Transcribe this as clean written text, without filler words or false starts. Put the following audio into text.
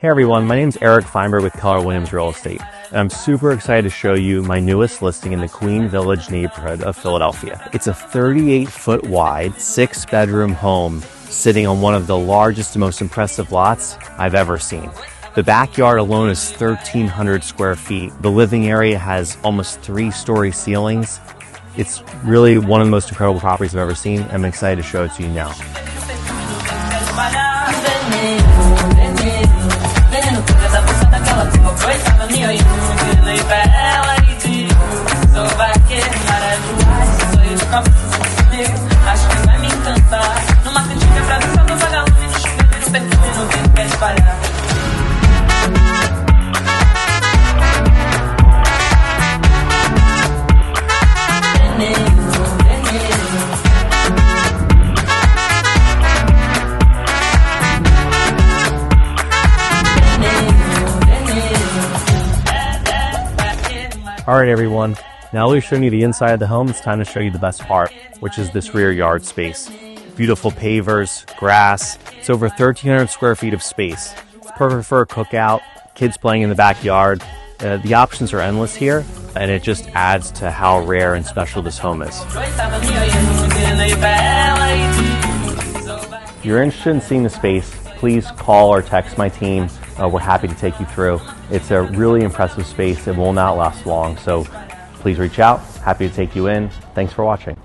Hey everyone, my name is Eric Feinberg with Keller Williams Real Estate, and I'm super excited to show you my newest listing in the Queen Village neighborhood of Philadelphia. It's a 38-foot wide, 6-bedroom home sitting on one of the largest and most impressive lots I've ever seen. The backyard alone is 1,300 square feet. The living area has almost 3-story ceilings. It's really one of the most incredible properties I've ever seen. I'm excited to show it to you now. Alright everyone, now that we've shown you the inside of the home, it's time to show you the best part, which is this rear yard space. Beautiful pavers, grass, it's over 1,300 square feet of space. It's perfect for a cookout, kids playing in the backyard. The options are endless here, and it just adds to how rare and special this home is. If you're interested in seeing the space, please call or text my team. We're happy to take you through. It's a really impressive space. It will not last long, so please reach out. Happy to take you in. Thanks for watching.